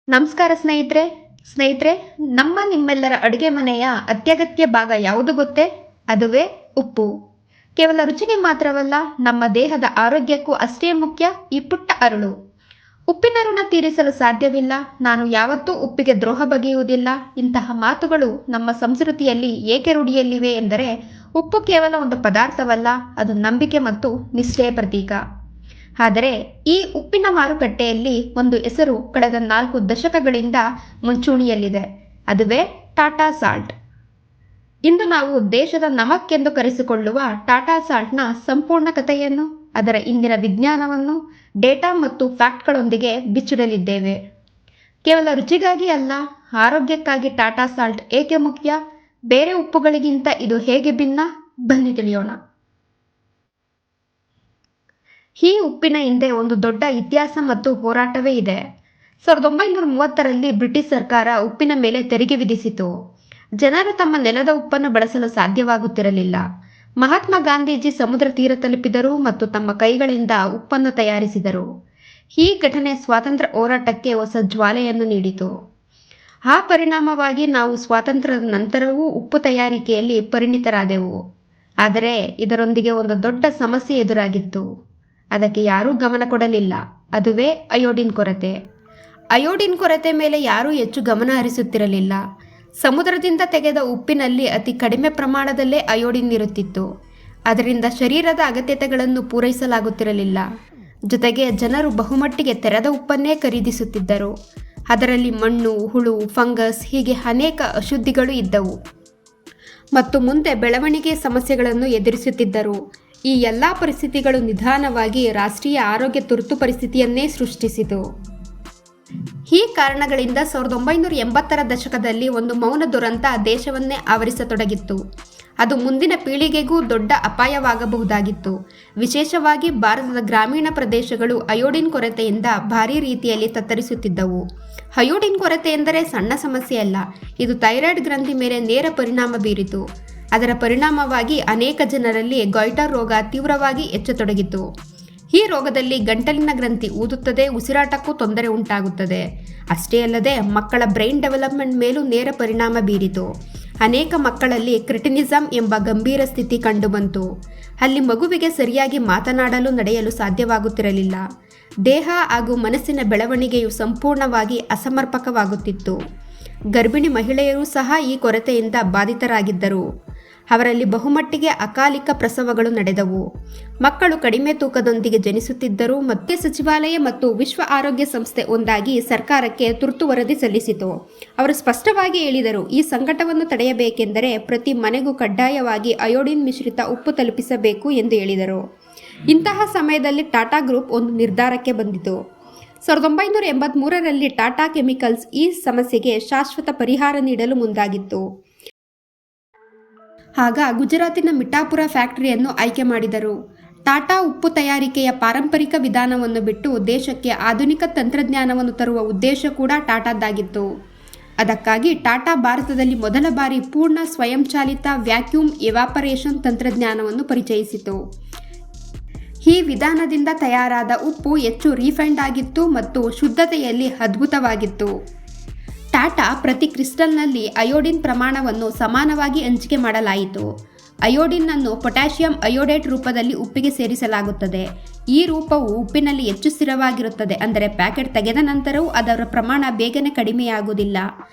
ನಮಸ್ಕಾರ ಸ್ನೇಹಿತರೆ, ನಿಮ್ಮೆಲ್ಲರ ಅಡುಗೆ ಮನೆಯ ಅತ್ಯಗತ್ಯ ಭಾಗ ಯಾವುದು ಗೊತ್ತೇ? ಅದುವೇ ಉಪ್ಪು. ಕೇವಲ ರುಚಿಗೆ ಮಾತ್ರವಲ್ಲ, ನಮ್ಮ ದೇಹದ ಆರೋಗ್ಯಕ್ಕೂ ಅಷ್ಟೇ ಮುಖ್ಯ ಈ ಪುಟ್ಟ ಅರಳು. ಉಪ್ಪಿನ ಋಣ ತೀರಿಸಲು ಸಾಧ್ಯವಿಲ್ಲ, ನಾನು ಯಾವತ್ತೂ ಉಪ್ಪಿಗೆ ದ್ರೋಹ ಬಗೆಯುವುದಿಲ್ಲ. ಇಂತಹ ಮಾತುಗಳು ನಮ್ಮ ಸಂಸ್ಕೃತಿಯಲ್ಲಿ ಏಕೆ ರೂಢಿಯಲ್ಲಿವೆ ಎಂದರೆ, ಉಪ್ಪು ಕೇವಲ ಒಂದು ಪದಾರ್ಥವಲ್ಲ, ಅದು ನಂಬಿಕೆ ಮತ್ತು ನಿಷ್ಠೆಯ ಪ್ರತೀಕ. ಆದರೆ ಈ ಉಪ್ಪಿನ ಮಾರುಕಟ್ಟೆಯಲ್ಲಿ ಒಂದು ಹೆಸರು ಕಳೆದ 4 ದಶಕಗಳಿಂದ ಮುಂಚೂಣಿಯಲ್ಲಿದೆ. ಅದುವೇ ಟಾಟಾ ಸಾಲ್ಟ್. ಇಂದು ನಾವು ದೇಶದ ನಮಕ್ ಎಂದು ಕರೆಸಿಕೊಳ್ಳುವ ಟಾಟಾ ಸಾಲ್ಟ್ನ ಸಂಪೂರ್ಣ ಕಥೆಯನ್ನು, ಅದರ ಇಂದಿನ ವಿಜ್ಞಾನವನ್ನು, ಡೇಟಾ ಮತ್ತು ಫ್ಯಾಕ್ಟ್ಗಳೊಂದಿಗೆ ಬಿಚ್ಚಿಡಲಿದ್ದೇವೆ. ಕೇವಲ ರುಚಿಗಾಗಿ ಅಲ್ಲ, ಆರೋಗ್ಯಕ್ಕಾಗಿ ಟಾಟಾ ಸಾಲ್ಟ್ ಏಕೆ ಮುಖ್ಯ, ಬೇರೆ ಉಪ್ಪುಗಳಿಗಿಂತ ಇದು ಹೇಗೆ ಭಿನ್ನ, ಬನ್ನಿ ತಿಳಿಯೋಣ. ಈ ಉಪ್ಪಿನ ಹಿಂದೆ ಒಂದು ದೊಡ್ಡ ಇತಿಹಾಸ ಮತ್ತು ಹೋರಾಟವೇ ಇದೆ. 1930ರಲ್ಲಿ ಬ್ರಿಟಿಷ್ ಸರ್ಕಾರ ಉಪ್ಪಿನ ಮೇಲೆ ತೆರಿಗೆ ವಿಧಿಸಿತು. ಜನರು ತಮ್ಮ ನೆಲದ ಉಪ್ಪನ್ನು ಬಳಸಲು ಸಾಧ್ಯವಾಗುತ್ತಿರಲಿಲ್ಲ. ಮಹಾತ್ಮ ಗಾಂಧೀಜಿ ಸಮುದ್ರ ತೀರ ತಲುಪಿದರು ಮತ್ತು ತಮ್ಮ ಕೈಗಳಿಂದ ಉಪ್ಪನ್ನು ತಯಾರಿಸಿದರು. ಈ ಘಟನೆ ಸ್ವಾತಂತ್ರ್ಯ ಹೋರಾಟಕ್ಕೆ ಹೊಸ ಜ್ವಾಲೆಯನ್ನು ನೀಡಿತು. ಆ ಪರಿಣಾಮವಾಗಿ ನಾವು ಸ್ವಾತಂತ್ರ್ಯದ ನಂತರವೂ ಉಪ್ಪು ತಯಾರಿಕೆಯಲ್ಲಿ ಪರಿಣಿತರಾದೆವು. ಆದರೆ ಇದರೊಂದಿಗೆ ಒಂದು ದೊಡ್ಡ ಸಮಸ್ಯೆ ಎದುರಾಗಿತ್ತು. ಅದಕ್ಕೆ ಯಾರೂ ಗಮನ ಕೊಡಲಿಲ್ಲ. ಅದುವೇ ಅಯೋಡಿನ್ ಕೊರತೆ. ಅಯೋಡಿನ್ ಕೊರತೆ ಮೇಲೆ ಯಾರೂ ಹೆಚ್ಚು ಗಮನ ಹರಿಸುತ್ತಿರಲಿಲ್ಲ. ಸಮುದ್ರದಿಂದ ತೆಗೆದ ಉಪ್ಪಿನಲ್ಲಿ ಅತಿ ಕಡಿಮೆ ಪ್ರಮಾಣದಲ್ಲೇ ಅಯೋಡಿನ್ ಇರುತ್ತಿತ್ತು. ಅದರಿಂದ ಶರೀರದ ಅಗತ್ಯತೆಗಳನ್ನು ಪೂರೈಸಲಾಗುತ್ತಿರಲಿಲ್ಲ. ಜೊತೆಗೆ ಜನರು ಬಹುಮಟ್ಟಿಗೆ ತೆರೆದ ಉಪ್ಪನ್ನೇ ಖರೀದಿಸುತ್ತಿದ್ದರು. ಅದರಲ್ಲಿ ಮಣ್ಣು, ಹುಳು, ಫಂಗಸ್ ಹೀಗೆ ಅನೇಕ ಅಶುದ್ಧಿಗಳು ಇದ್ದವು ಮತ್ತು ಮುಂದೆ ಬೆಳವಣಿಗೆ ಸಮಸ್ಯೆಗಳನ್ನು ಎದುರಿಸುತ್ತಿದ್ದರು. ಈ ಎಲ್ಲ ಪರಿಸ್ಥಿತಿಗಳು ನಿಧಾನವಾಗಿ ರಾಷ್ಟ್ರೀಯ ಆರೋಗ್ಯ ತುರ್ತು ಪರಿಸ್ಥಿತಿಯನ್ನೇ ಸೃಷ್ಟಿಸಿತು. ಈ ಕಾರಣಗಳಿಂದ 1980ರ ದಶಕದಲ್ಲಿ ಒಂದು ಮೌನ ದುರಂತ ದೇಶವನ್ನೇ ಆವರಿಸತೊಡಗಿತ್ತು. ಅದು ಮುಂದಿನ ಪೀಳಿಗೆಗೂ ದೊಡ್ಡ ಅಪಾಯವಾಗಬಹುದಾಗಿತ್ತು. ವಿಶೇಷವಾಗಿ ಭಾರತದ ಗ್ರಾಮೀಣ ಪ್ರದೇಶಗಳು ಅಯೋಡಿನ್ ಕೊರತೆಯಿಂದ ಭಾರೀ ರೀತಿಯಲ್ಲಿ ತತ್ತರಿಸುತ್ತಿದ್ದವು. ಅಯೋಡಿನ್ ಕೊರತೆ ಎಂದರೆ ಸಣ್ಣ ಸಮಸ್ಯೆಯಲ್ಲ, ಇದು ಥೈರಾಯ್ಡ್ ಗ್ರಂಥಿ ಮೇಲೆ ನೇರ ಪರಿಣಾಮ ಬೀರಿತು. ಅದರ ಪರಿಣಾಮವಾಗಿ ಅನೇಕ ಜನರಲ್ಲಿ ಗಾಯ್ಟರ್ ರೋಗ ತೀವ್ರವಾಗಿ ಹೆಚ್ಚತೊಡಗಿತು. ಈ ರೋಗದಲ್ಲಿ ಗಂಟಲಿನ ಗ್ರಂಥಿ ಊದುತ್ತದೆ, ಉಸಿರಾಟಕ್ಕೂ ತೊಂದರೆ ಉಂಟಾಗುತ್ತದೆ. ಅಷ್ಟೇ ಅಲ್ಲದೆ ಮಕ್ಕಳ ಬ್ರೈನ್ ಡೆವಲಪ್ಮೆಂಟ್ ಮೇಲೂ ನೇರ ಪರಿಣಾಮ ಬೀರಿತು. ಅನೇಕ ಮಕ್ಕಳಲ್ಲಿ ಕ್ರಿಟಿನಿಸಮ್ ಎಂಬ ಗಂಭೀರ ಸ್ಥಿತಿ ಕಂಡುಬಂತು. ಅಲ್ಲಿ ಮಗುವಿಗೆ ಸರಿಯಾಗಿ ಮಾತನಾಡಲು, ನಡೆಯಲು ಸಾಧ್ಯವಾಗುತ್ತಿರಲಿಲ್ಲ. ದೇಹ ಹಾಗೂ ಮನಸ್ಸಿನ ಬೆಳವಣಿಗೆಯು ಸಂಪೂರ್ಣವಾಗಿ ಅಸಮರ್ಪಕವಾಗುತ್ತಿತ್ತು. ಗರ್ಭಿಣಿ ಮಹಿಳೆಯರೂ ಸಹ ಈ ಕೊರತೆಯಿಂದ ಬಾಧಿತರಾಗಿದ್ದರು. ಅವರಲ್ಲಿ ಬಹುಮಟ್ಟಿಗೆ ಅಕಾಲಿಕ ಪ್ರಸವಗಳು ನಡೆದವು. ಮಕ್ಕಳು ಕಡಿಮೆ ತೂಕದೊಂದಿಗೆ ಜನಿಸುತ್ತಿದ್ದರು. ಮತ್ತೆ ಸಚಿವಾಲಯ ಮತ್ತು ವಿಶ್ವ ಆರೋಗ್ಯ ಸಂಸ್ಥೆ ಒಂದಾಗಿ ಸರ್ಕಾರಕ್ಕೆ ತುರ್ತು ವರದಿ ಸಲ್ಲಿಸಿತು. ಅವರು ಸ್ಪಷ್ಟವಾಗಿ ಹೇಳಿದರು, ಈ ಸಂಕಟವನ್ನು ತಡೆಯಬೇಕೆಂದರೆ ಪ್ರತಿ ಮನೆಗೂ ಕಡ್ಡಾಯವಾಗಿ ಅಯೋಡಿನ್ ಮಿಶ್ರಿತ ಉಪ್ಪು ತಲುಪಿಸಬೇಕು ಎಂದು ಹೇಳಿದರು. ಇಂತಹ ಸಮಯದಲ್ಲಿ ಟಾಟಾ ಗ್ರೂಪ್ ಒಂದು ನಿರ್ಧಾರಕ್ಕೆ ಬಂದಿತು. 1983ರಲ್ಲಿ ಟಾಟಾ ಕೆಮಿಕಲ್ಸ್ ಈ ಸಮಸ್ಯೆಗೆ ಶಾಶ್ವತ ಪರಿಹಾರ ನೀಡಲು ಮುಂದಾಗಿತ್ತು. ಆಗ ಗುಜರಾತಿನ ಮಿಠಾಪುರ ಫ್ಯಾಕ್ಟರಿಯನ್ನು ಆಯ್ಕೆ ಮಾಡಿದರು. ಟಾಟಾ ಉಪ್ಪು ತಯಾರಿಕೆಯ ಪಾರಂಪರಿಕ ವಿಧಾನವನ್ನು ಬಿಟ್ಟು ದೇಶಕ್ಕೆ ಆಧುನಿಕ ತಂತ್ರಜ್ಞಾನವನ್ನು ತರುವ ಉದ್ದೇಶ ಕೂಡ ಟಾಟಾದ್ದಾಗಿತ್ತು. ಅದಕ್ಕಾಗಿ ಟಾಟಾ ಭಾರತದಲ್ಲಿ ಮೊದಲ ಬಾರಿ ಪೂರ್ಣ ಸ್ವಯಂಚಾಲಿತ ವ್ಯಾಕ್ಯೂಮ್ ಎವಾಪರೇಷನ್ ತಂತ್ರಜ್ಞಾನವನ್ನು ಪರಿಚಯಿಸಿತು. ಈ ವಿಧಾನದಿಂದ ತಯಾರಾದ ಉಪ್ಪು ಹೆಚ್ಚು ರಿಫೈನ್ಡ್ ಆಗಿತ್ತು ಮತ್ತು ಶುದ್ಧತೆಯಲ್ಲಿ ಅದ್ಭುತವಾಗಿತ್ತು. ಟಾಟಾ ಪ್ರತಿ ಕ್ರಿಸ್ಟಲ್ನಲ್ಲಿ ಅಯೋಡಿನ್ ಪ್ರಮಾಣವನ್ನು ಸಮಾನವಾಗಿ ಹಂಚಿಕೆ ಮಾಡಲಾಯಿತು. ಅಯೋಡಿನ್ ಅನ್ನು ಪೊಟ್ಯಾಷಿಯಂ ಅಯೋಡೇಟ್ ರೂಪದಲ್ಲಿ ಉಪ್ಪಿಗೆ ಸೇರಿಸಲಾಗುತ್ತದೆ. ಈ ರೂಪವು ಉಪ್ಪಿನಲ್ಲಿ ಹೆಚ್ಚು ಸ್ಥಿರವಾಗಿರುತ್ತದೆ, ಅಂದರೆ ಪ್ಯಾಕೆಟ್ ತೆಗೆದ ನಂತರವೂ ಅದರ ಪ್ರಮಾಣ ಬೇಗನೆ ಕಡಿಮೆಯಾಗುವುದಿಲ್ಲ.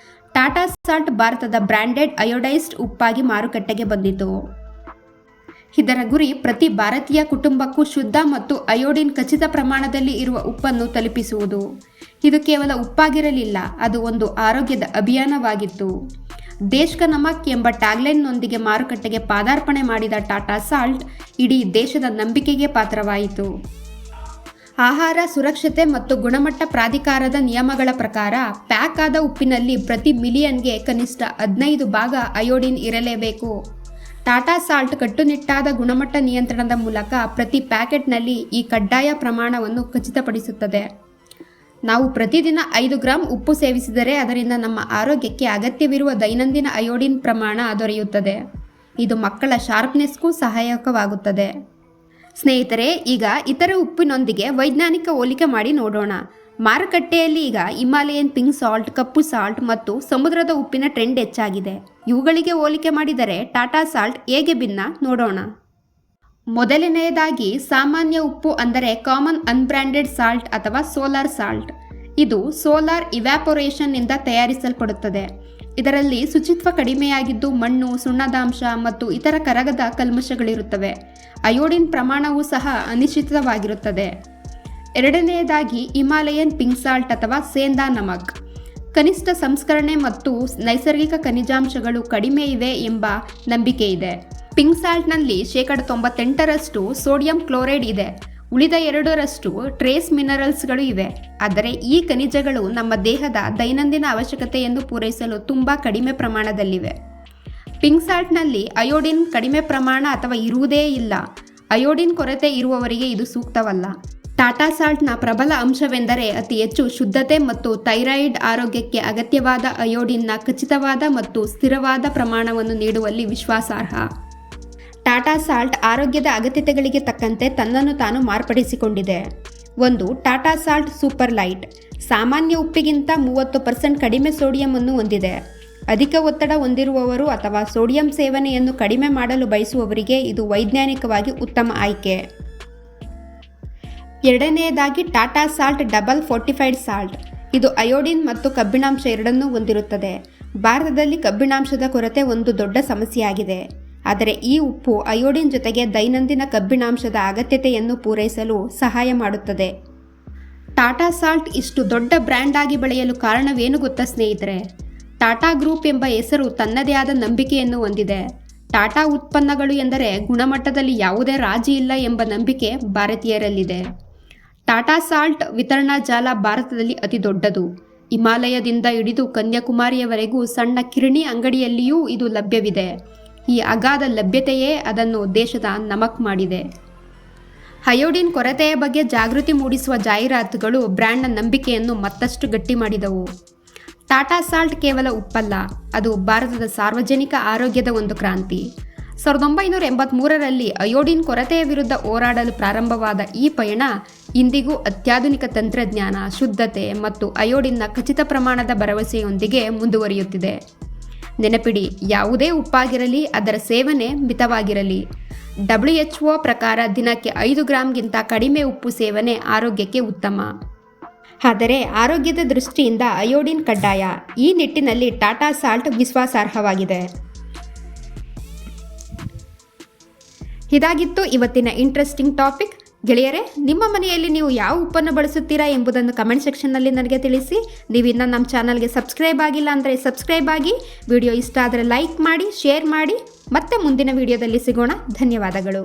ಟಾಟಾ ಸಾಲ್ಟ್ ಭಾರತದ ಬ್ರ್ಯಾಂಡೆಡ್ ಅಯೋಡೈಸ್ಡ್ ಉಪ್ಪಾಗಿ ಮಾರುಕಟ್ಟೆಗೆ ಬಂದಿತು. ಇದರ ಗುರಿ ಪ್ರತಿ ಭಾರತೀಯ ಕುಟುಂಬಕ್ಕೂ ಶುದ್ಧ ಮತ್ತು ಅಯೋಡಿನ್ ಖಚಿತ ಪ್ರಮಾಣದಲ್ಲಿ ಇರುವ ಉಪ್ಪನ್ನು ತಲುಪಿಸುವುದು. ಇದು ಕೇವಲ ಉಪ್ಪಾಗಿರಲಿಲ್ಲ, ಅದು ಒಂದು ಆರೋಗ್ಯದ ಅಭಿಯಾನವಾಗಿತ್ತು. ದೇಶ್ ಕಾ ನಮಕ್ ಎಂಬ ಟ್ಯಾಗ್ಲೈನ್ನೊಂದಿಗೆ ಮಾರುಕಟ್ಟೆಗೆ ಪಾದಾರ್ಪಣೆ ಮಾಡಿದ ಟಾಟಾ ಸಾಲ್ಟ್ ಇಡೀ ದೇಶದ ನಂಬಿಕೆಗೆ ಪಾತ್ರವಾಯಿತು. ಆಹಾರ ಸುರಕ್ಷತೆ ಮತ್ತು ಗುಣಮಟ್ಟ ಪ್ರಾಧಿಕಾರದ ನಿಯಮಗಳ ಪ್ರಕಾರ ಪ್ಯಾಕ್ ಆದ ಉಪ್ಪಿನಲ್ಲಿ ಪ್ರತಿ ಮಿಲಿಯನ್ಗೆ ಕನಿಷ್ಠ 15 ಭಾಗ ಅಯೋಡಿನ್ ಇರಲೇಬೇಕು. ಟಾಟಾ ಸಾಲ್ಟ್ ಕಟ್ಟುನಿಟ್ಟಾದ ಗುಣಮಟ್ಟ ನಿಯಂತ್ರಣದ ಮೂಲಕ ಪ್ರತಿ ಪ್ಯಾಕೆಟ್ನಲ್ಲಿ ಈ ಕಡ್ಡಾಯ ಪ್ರಮಾಣವನ್ನು ಖಚಿತಪಡಿಸುತ್ತದೆ. ನಾವು ಪ್ರತಿದಿನ 5 ಗ್ರಾಂ ಉಪ್ಪು ಸೇವಿಸಿದರೆ ಅದರಿಂದ ನಮ್ಮ ಆರೋಗ್ಯಕ್ಕೆ ಅಗತ್ಯವಿರುವ ದೈನಂದಿನ ಅಯೋಡಿನ್ ಪ್ರಮಾಣ ದೊರೆಯುತ್ತದೆ. ಇದು ಮಕ್ಕಳ ಶಾರ್ಪ್ನೆಸ್ಗೂ ಸಹಾಯಕವಾಗುತ್ತದೆ. ಸ್ನೇಹಿತರೆ, ಈಗ ಇತರ ಉಪ್ಪಿನೊಂದಿಗೆ ವೈಜ್ಞಾನಿಕ ಹೋಲಿಕೆ ಮಾಡಿ ನೋಡೋಣ. ಮಾರುಕಟ್ಟೆಯಲ್ಲಿ ಈಗ ಹಿಮಾಲಯನ್ ಪಿಂಕ್ ಸಾಲ್ಟ್, ಕಪ್ಪು ಸಾಲ್ಟ್ ಮತ್ತು ಸಮುದ್ರದ ಉಪ್ಪಿನ ಟ್ರೆಂಡ್ ಹೆಚ್ಚಾಗಿದೆ. ಇವುಗಳಿಗೆ ಹೋಲಿಕೆ ಮಾಡಿದರೆ ಟಾಟಾ ಸಾಲ್ಟ್ ಹೇಗೆ ಭಿನ್ನ ನೋಡೋಣ. ಮೊದಲನೆಯದಾಗಿ ಸಾಮಾನ್ಯ ಉಪ್ಪು ಅಂದರೆ ಕಾಮನ್ ಅನ್ಬ್ರ್ಯಾಂಡೆಡ್ ಸಾಲ್ಟ್ ಅಥವಾ ಸೋಲಾರ್ ಸಾಲ್ಟ್. ಇದು ಸೋಲಾರ್ ಇವ್ಯಾಪೊರೇಷನ್ ನಿಂದ ತಯಾರಿಸಲ್ಪಡುತ್ತದೆ. ಇದರಲ್ಲಿ ಶುಚಿತ್ವ ಕಡಿಮೆಯಾಗಿದ್ದು ಮಣ್ಣು, ಸುಣ್ಣದಾಂಶ ಮತ್ತು ಇತರ ಕರಗದ ಕಲ್ಮಶಗಳಿರುತ್ತವೆ. ಅಯೋಡಿನ್ ಪ್ರಮಾಣವೂ ಸಹ ಅನಿಶ್ಚಿತವಾಗಿರುತ್ತದೆ. ಎರಡನೆಯದಾಗಿ ಹಿಮಾಲಯನ್ ಪಿಂಕ್ ಸಾಲ್ಟ್ ಅಥವಾ ಸೇಂದಾ ನಮಕ್. ಕನಿಷ್ಠ ಸಂಸ್ಕರಣೆ ಮತ್ತು ನೈಸರ್ಗಿಕ ಖನಿಜಾಂಶಗಳು ಕಡಿಮೆ ಇವೆ ಎಂಬ ನಂಬಿಕೆ ಇದೆ. ಪಿಂಕ್ ಸಾಲ್ಟ್ನಲ್ಲಿ 98% ಸೋಡಿಯಂ ಕ್ಲೋರೈಡ್ ಇದೆ. ಉಳಿದ 2% ಟ್ರೇಸ್ ಮಿನರಲ್ಸ್ಗಳು ಇವೆ. ಆದರೆ ಈ ಖನಿಜಗಳು ನಮ್ಮ ದೇಹದ ದೈನಂದಿನ ಅವಶ್ಯಕತೆಯನ್ನು ಪೂರೈಸಲು ತುಂಬ ಕಡಿಮೆ ಪ್ರಮಾಣದಲ್ಲಿವೆ. ಪಿಂಕ್ ಸಾಲ್ಟ್ನಲ್ಲಿ ಅಯೋಡಿನ್ ಕಡಿಮೆ ಪ್ರಮಾಣ ಅಥವಾ ಇರುವುದೇ ಇಲ್ಲ. ಅಯೋಡಿನ್ ಕೊರತೆ ಇರುವವರಿಗೆ ಇದು ಸೂಕ್ತವಲ್ಲ. ಟಾಟಾ ಸಾಲ್ಟ್ನ ಪ್ರಬಲ ಅಂಶವೆಂದರೆ ಅತಿ ಹೆಚ್ಚು ಶುದ್ಧತೆ ಮತ್ತು ಥೈರಾಯಿಡ್ ಆರೋಗ್ಯಕ್ಕೆ ಅಗತ್ಯವಾದ ಅಯೋಡಿನ್ನ ಖಚಿತವಾದ ಮತ್ತು ಸ್ಥಿರವಾದ ಪ್ರಮಾಣವನ್ನು ನೀಡುವಲ್ಲಿ ವಿಶ್ವಾಸಾರ್ಹ. ಟಾಟಾ ಸಾಲ್ಟ್ ಆರೋಗ್ಯದ ಅಗತ್ಯತೆಗಳಿಗೆ ತಕ್ಕಂತೆ ತನ್ನನ್ನು ತಾನು ಮಾರ್ಪಡಿಸಿಕೊಂಡಿದೆ. 1. Tata salt super light. ಸಾಮಾನ್ಯ ಉಪ್ಪಿಗಿಂತ 30% ಕಡಿಮೆ ಸೋಡಿಯಂ ಅನ್ನು ಹೊಂದಿದೆ. ಅಧಿಕ ಒತ್ತಡ ಹೊಂದಿರುವವರು ಅಥವಾ ಸೋಡಿಯಂ ಸೇವನೆಯನ್ನು ಕಡಿಮೆ ಮಾಡಲು ಬಯಸುವವರಿಗೆ ಇದು ವೈಜ್ಞಾನಿಕವಾಗಿ ಉತ್ತಮ ಆಯ್ಕೆ. ಎರಡನೆಯದಾಗಿ Tata salt double fortified salt. ಇದು ಅಯೋಡಿನ್ ಮತ್ತು ಕಬ್ಬಿಣಾಂಶ ಎರಡನ್ನೂ ಹೊಂದಿರುತ್ತದೆ. ಭಾರತದಲ್ಲಿ ಕಬ್ಬಿಣಾಂಶದ ಕೊರತೆ ಒಂದು ದೊಡ್ಡ ಸಮಸ್ಯೆಯಾಗಿದೆ. ಆದರೆ ಈ ಉಪ್ಪು ಅಯೋಡಿನ್ ಜೊತೆಗೆ ದೈನಂದಿನ ಕಬ್ಬಿಣಾಂಶದ ಅಗತ್ಯತೆಯನ್ನು ಪೂರೈಸಲು ಸಹಾಯ ಮಾಡುತ್ತದೆ. ಟಾಟಾ ಸಾಲ್ಟ್ ಇಷ್ಟು ದೊಡ್ಡ ಬ್ರ್ಯಾಂಡ್ ಆಗಿ ಬೆಳೆಯಲು ಕಾರಣವೇನು ಗೊತ್ತಾ ಸ್ನೇಹಿತರೆ? ಟಾಟಾ ಗ್ರೂಪ್ ಎಂಬ ಹೆಸರು ತನ್ನದೇ ಆದ ನಂಬಿಕೆಯನ್ನು ಹೊಂದಿದೆ. ಟಾಟಾ ಉತ್ಪನ್ನಗಳು ಎಂದರೆ ಗುಣಮಟ್ಟದಲ್ಲಿ ಯಾವುದೇ ರಾಜಿ ಇಲ್ಲ ಎಂಬ ನಂಬಿಕೆ ಭಾರತೀಯರಲ್ಲಿದೆ. ಟಾಟಾ ಸಾಲ್ಟ್ ವಿತರಣಾ ಜಾಲ ಭಾರತದಲ್ಲಿ ಅತಿ ದೊಡ್ಡದು. ಹಿಮಾಲಯದಿಂದ ಹಿಡಿದು ಕನ್ಯಾಕುಮಾರಿಯವರೆಗೂ ಸಣ್ಣ ಕಿರಣಿ ಅಂಗಡಿಯಲ್ಲಿಯೂ ಇದು ಲಭ್ಯವಿದೆ. ಈ ಅಗಾಧ ಲಭ್ಯತೆಯೇ ಅದನ್ನು ದೇಶದ ನಮಕ್ ಮಾಡಿದೆ. ಅಯೋಡಿನ್ ಕೊರತೆಯ ಬಗ್ಗೆ ಜಾಗೃತಿ ಮೂಡಿಸುವ ಜಾಹೀರಾತುಗಳು ಬ್ರ್ಯಾಂಡ್ನ ನಂಬಿಕೆಯನ್ನು ಮತ್ತಷ್ಟು ಗಟ್ಟಿ ಮಾಡಿದವು. ಟಾಟಾ ಸಾಲ್ಟ್ ಕೇವಲ ಉಪ್ಪಲ್ಲ, ಅದು ಭಾರತದ ಸಾರ್ವಜನಿಕ ಆರೋಗ್ಯದ ಒಂದು ಕ್ರಾಂತಿ. 1983ರಲ್ಲಿ ಅಯೋಡಿನ್ ಕೊರತೆಯ ವಿರುದ್ಧ ಹೋರಾಡಲು ಪ್ರಾರಂಭವಾದ ಈ ಪಯಣ ಇಂದಿಗೂ ಅತ್ಯಾಧುನಿಕ ತಂತ್ರಜ್ಞಾನ, ಶುದ್ಧತೆ ಮತ್ತು ಅಯೋಡಿನ್ನ ಖಚಿತ ಪ್ರಮಾಣದ ಭರವಸೆಯೊಂದಿಗೆ ಮುಂದುವರಿಯುತ್ತಿದೆ. ನೆನಪಿಡಿ, ಯಾವುದೇ ಉಪ್ಪಾಗಿರಲಿ ಅದರ ಸೇವನೆ ಮಿತವಾಗಿರಲಿ. WHO ಪ್ರಕಾರ ದಿನಕ್ಕೆ 5 ಗ್ರಾಂಗಿಂತ ಕಡಿಮೆ ಉಪ್ಪು ಸೇವನೆ ಆರೋಗ್ಯಕ್ಕೆ ಉತ್ತಮ. ಆದರೆ ಆರೋಗ್ಯದ ದೃಷ್ಟಿಯಿಂದ ಅಯೋಡಿನ್ ಕಡ್ಡಾಯ. ಈ ನಿಟ್ಟಿನಲ್ಲಿ ಟಾಟಾ ಸಾಲ್ಟ್ ವಿಶ್ವಾಸಾರ್ಹವಾಗಿದೆ. ಇದಾಗಿತ್ತು ಇವತ್ತಿನ ಇಂಟ್ರೆಸ್ಟಿಂಗ್ ಟಾಪಿಕ್. ಗೆಳೆಯರೇ, ನಿಮ್ಮ ಮನೆಯಲ್ಲಿ ನೀವು ಯಾವ ಉಪ್ಪನ್ನು ಬಳಸುತ್ತೀರಾ ಎಂಬುದನ್ನು ಕಮೆಂಟ್ ಸೆಕ್ಷನ್ನಲ್ಲಿ ನನಗೆ ತಿಳಿಸಿ. ನೀವು ಇನ್ನೂ ನಮ್ಮ ಚಾನಲ್ಗೆ ಸಬ್ಸ್ಕ್ರೈಬ್ ಆಗಿಲ್ಲ ಅಂದರೆ ಸಬ್ಸ್ಕ್ರೈಬ್ ಆಗಿ. ವಿಡಿಯೋ ಇಷ್ಟ ಆದರೆ ಲೈಕ್ ಮಾಡಿ, ಶೇರ್ ಮಾಡಿ. ಮತ್ತೆ ಮುಂದಿನ ವಿಡಿಯೋದಲ್ಲಿ ಸಿಗೋಣ. ಧನ್ಯವಾದಗಳು.